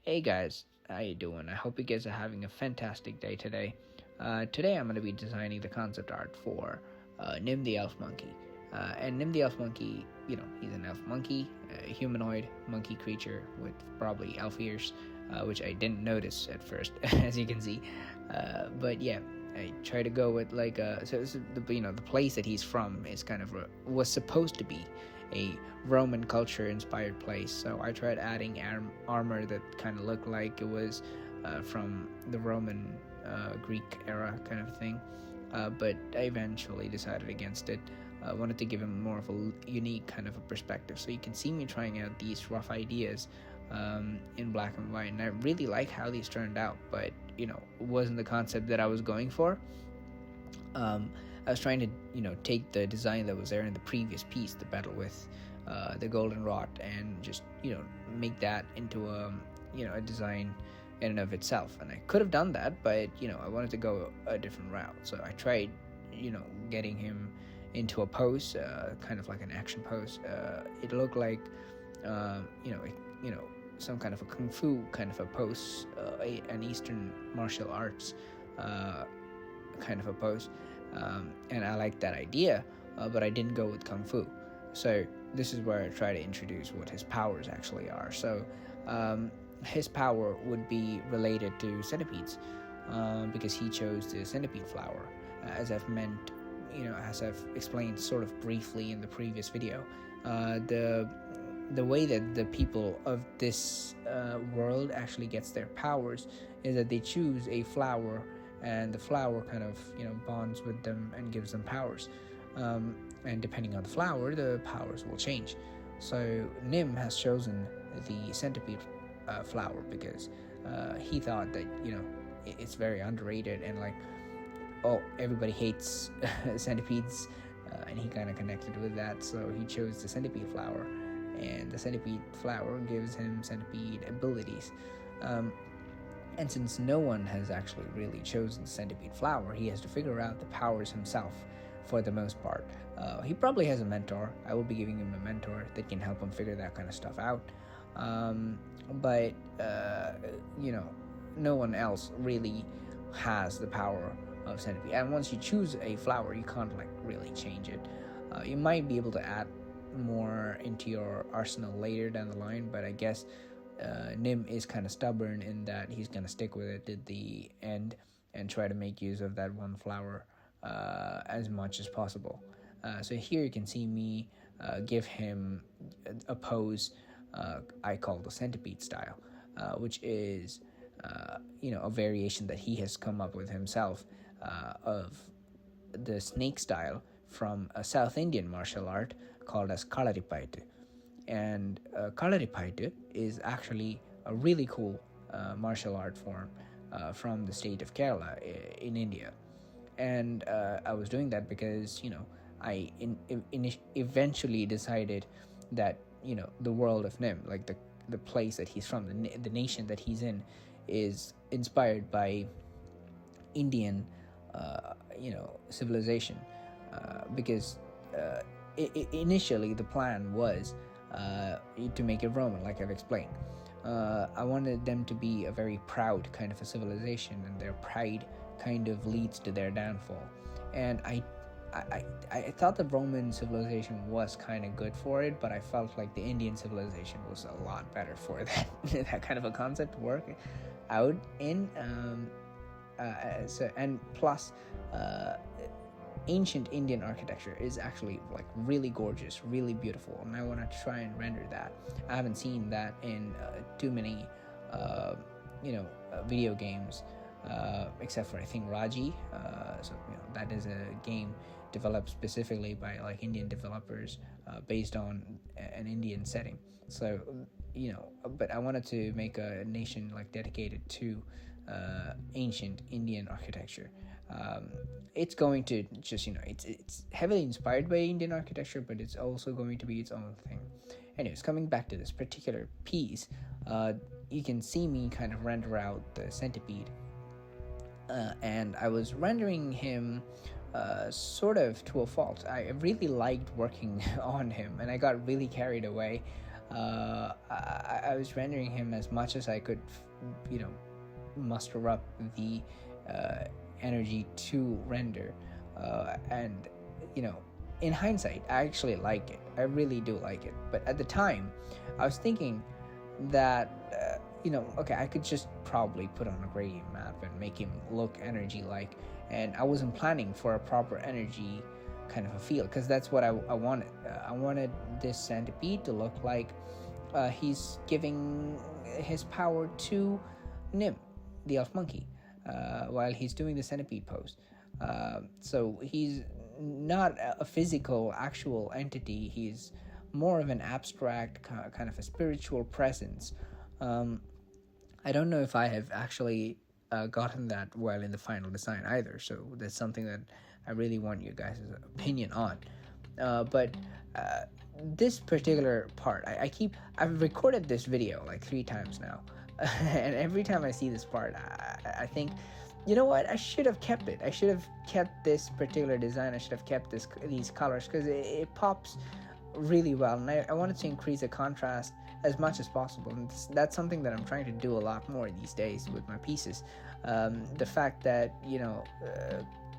Hey guys, how you doing? I hope you guys are having a fantastic day today. Today I'm going to be designing the concept art for Nim the Elf Monkey. And Nim the Elf Monkey, he's an elf monkey, a humanoid monkey creature with probably elf ears, which I didn't notice at first, as you can see. But yeah, I try to go with the place that he's from is was supposed to be a Roman culture inspired place, so I tried adding armor that kind of looked like it was from the Roman Greek era kind of thing, but I eventually decided against it. I wanted to give him more of a unique kind of a perspective, so you can see me trying out these rough ideas in black and white, and I really like how these turned out, but it wasn't the concept that I was going for. I was trying to, take the design that was there in the previous piece, the battle with the golden rod, and just, make that into a design in and of itself. And I could have done that, but, I wanted to go a different route. So I tried, getting him into a pose, kind of like an action pose. It looked like, some kind of a kung fu kind of a pose, an Eastern martial arts kind of a pose. And I liked that idea, but I didn't go with Kung Fu. So this is where I try to introduce what his powers actually are. So his power would be related to centipedes, because he chose the centipede flower, as as I've explained sort of briefly in the previous video. The way that the people of this world actually gets their powers is that they choose a flower, and the flower kind of bonds with them and gives them powers, and depending on the flower, the powers will change. So Nim has chosen the centipede flower because he thought that it's very underrated, and everybody hates centipedes, and he kind of connected with that, so he chose the centipede flower, and the centipede flower gives him centipede abilities. And since no one has actually really chosen the centipede flower, he has to figure out the powers himself for the most part. He probably has a mentor. I will be giving him a mentor that can help him figure that kind of stuff out. But no one else really has the power of centipede. And once you choose a flower, you can't really change it. You might be able to add more into your arsenal later down the line, but I guess Nim is kind of stubborn in that he's going to stick with it at the end and try to make use of that one flower as much as possible. So here you can see me give him a pose I call the centipede style, which is a variation that he has come up with himself of the snake style from a South Indian martial art called as Kalaripaitu. And Kalaripaitu is actually a really cool martial art form from the state of Kerala in India. And I was doing that because I eventually decided that the world of Nim, like the place that he's from, the nation that he's in, is inspired by Indian civilization, because initially the plan was to make it Roman, like I've explained. I wanted them to be a very proud kind of a civilization, and their pride kind of leads to their downfall. And I thought the Roman civilization was kind of good for it, but I felt like the Indian civilization was a lot better for that that kind of a concept to work out in. And plus, ancient Indian architecture is actually really gorgeous, really beautiful, and I want to try and render that. I haven't seen that in too many video games, except for I think Raji. So that is a game developed specifically by Indian developers, based on an Indian setting. So but I wanted to make a nation dedicated to ancient Indian architecture. It's going to just it's heavily inspired by Indian architecture, but it's also going to be its own thing. Anyways, coming back to this particular piece, you can see me kind of render out the centipede, and I was rendering him sort of to a fault. I really liked working on him, and I got really carried away I was rendering him as much as I could, muster up the energy to render, and in hindsight, I actually like it. I really do like it. But at the time, I was thinking that okay, I could just probably put on a gradient map and make him look energy-like, and I wasn't planning for a proper energy kind of a feel, because that's what I wanted. I wanted this centipede to look like he's giving his power to Nim, the elf monkey, while he's doing the centipede pose. So he's not a physical, actual entity. He's more of an abstract, kind of a spiritual presence. I don't know if I have actually gotten that well in the final design either, so that's something that I really want you guys' opinion on. But this particular part, I've recorded this video like 3 times now, and every time I see this part, I think, you know what, I should have kept it. I should have kept this particular design. I should have kept these colors, because it pops really well, and I wanted to increase the contrast as much as possible, and that's something that I'm trying to do a lot more these days with my pieces. The fact that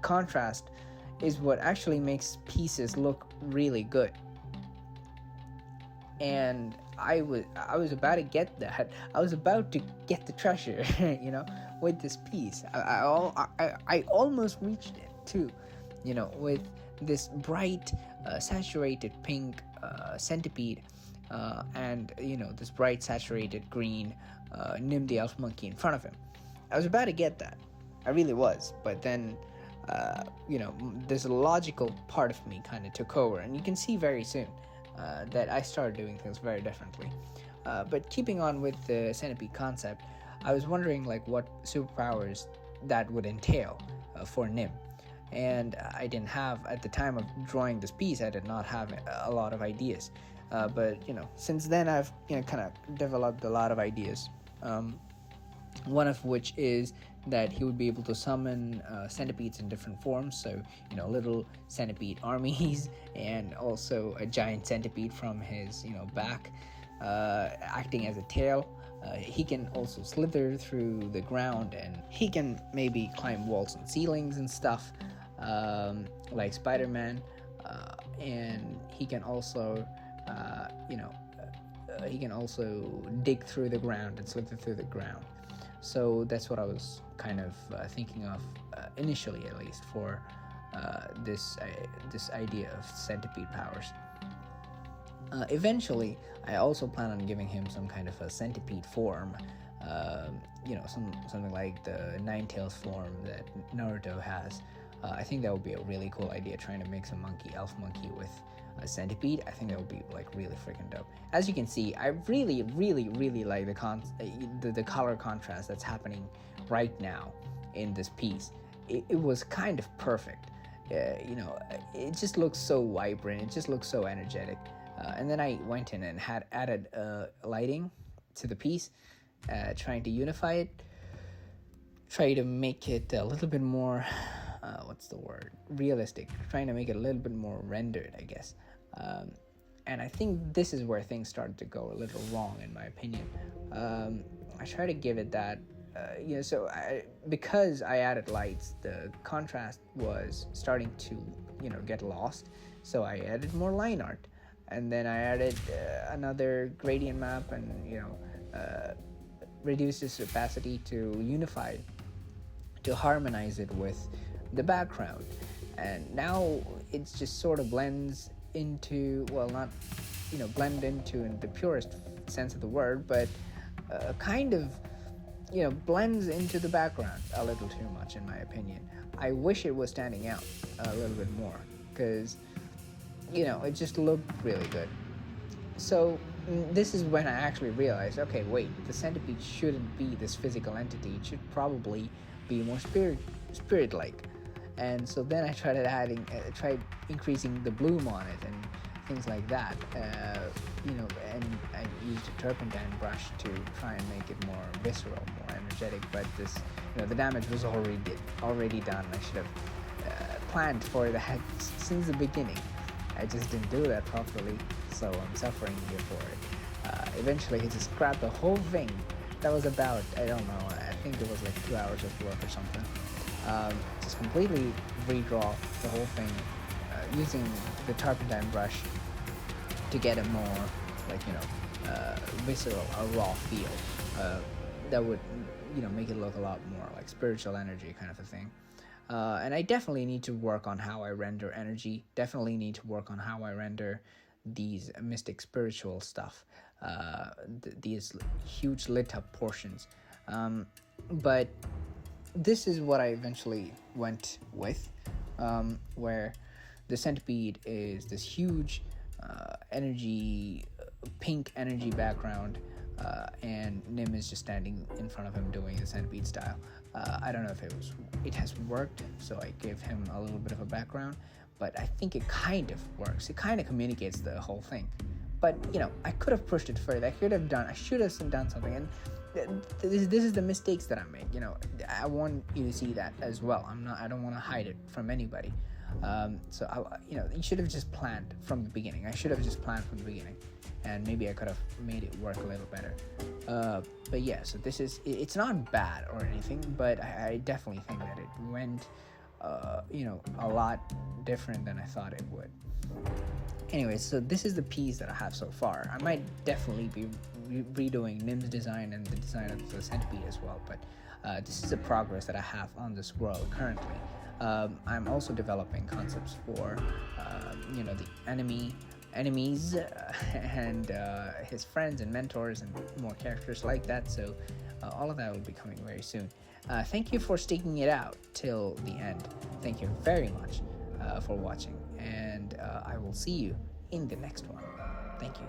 contrast is what actually makes pieces look really good, and I was about to get that. I was about to get the treasure, with this piece. I almost reached it too, with this bright, saturated pink centipede, and this bright saturated green Nim the Elf monkey in front of him. I was about to get that. I really was, but then there's a logical part of me kind of took over, and you can see very soon that I started doing things very differently. But keeping on with the centipede concept, I was wondering what superpowers that would entail for Nim. And I didn't have, at the time of drawing this piece, I did not have a lot of ideas. But since then I've kind of developed a lot of ideas. One of which is that he would be able to summon centipedes in different forms, so little centipede armies, and also a giant centipede from his back, acting as a tail. He can also slither through the ground, and he can maybe climb walls and ceilings and stuff, like Spider-Man, and he can also dig through the ground and slither through the ground. So that's what I was kind of thinking of initially, at least, for this idea of centipede powers. Eventually, I also plan on giving him some kind of a centipede form, something like the Ninetales form that Naruto has. I think that would be a really cool idea, trying to make some elf monkey with a centipede. I think that would be really freaking dope. As you can see, I really, really, really like the color contrast that's happening right now in this piece. It was kind of perfect. It just looks so vibrant. It just looks so energetic. And then I went in and had added lighting to the piece, trying to unify it, try to make it a little bit more, realistic, trying to make it a little bit more rendered, I guess. And I think this is where things started to go a little wrong, in my opinion. I try to give it that, because I added lights, the contrast was starting to, get lost. So I added more line art, and then I added another gradient map, and reduced its opacity to unify, to harmonize it with the background. And now it just sort of blends into, well, not blend into in the purest sense of the word, but kind of blends into the background a little too much, in my opinion. I wish it was standing out a little bit more, because it just looked really good. So this is when I actually realized, okay, wait, the centipede shouldn't be this physical entity. It should probably be more spirit-like. And so then I tried increasing the bloom on it and things like that, and I used a turpentine brush to try and make it more visceral, more energetic. But this, the damage was already done. I should have planned for that since the beginning. I just didn't do that properly, so I'm suffering here for it. eventually he just grabbed the whole thing. That was about, I don't know, I think it was like 2 hours of work or something. Just completely redraw the whole thing using the turpentine brush to get a more like visceral or raw feel that would make it look a lot more like spiritual energy kind of a thing. And I definitely need to work on how I render energy. Definitely need to work on how I render these mystic spiritual stuff, these huge lit up portions. But this is what I eventually went with, where the centipede is this huge energy, pink energy background, and Nim is just standing in front of him doing the centipede style. I don't know if it has worked, so I gave him a little bit of a background, but I think it kind of works. It kind of communicates the whole thing. But I could have pushed it further. I should have done something, and this is the mistakes that I made. I want you to see that as well. I don't want to hide it from anybody. So you should have just planned from the beginning. I should have just planned from the beginning, and maybe I could have made it work a little better. But yeah, so it's not bad or anything, but I definitely think that it went a lot different than I thought it would. Anyways, so this is the piece that I have so far. I might definitely be redoing Nim's design and the design of the centipede as well, but this is the progress that I have on this world currently. I'm also developing concepts for the enemies and his friends and mentors and more characters like that, so all of that will be coming very soon. Thank you for sticking it out till the end. Thank you very much for watching, and I will see you in the next one. Thank you.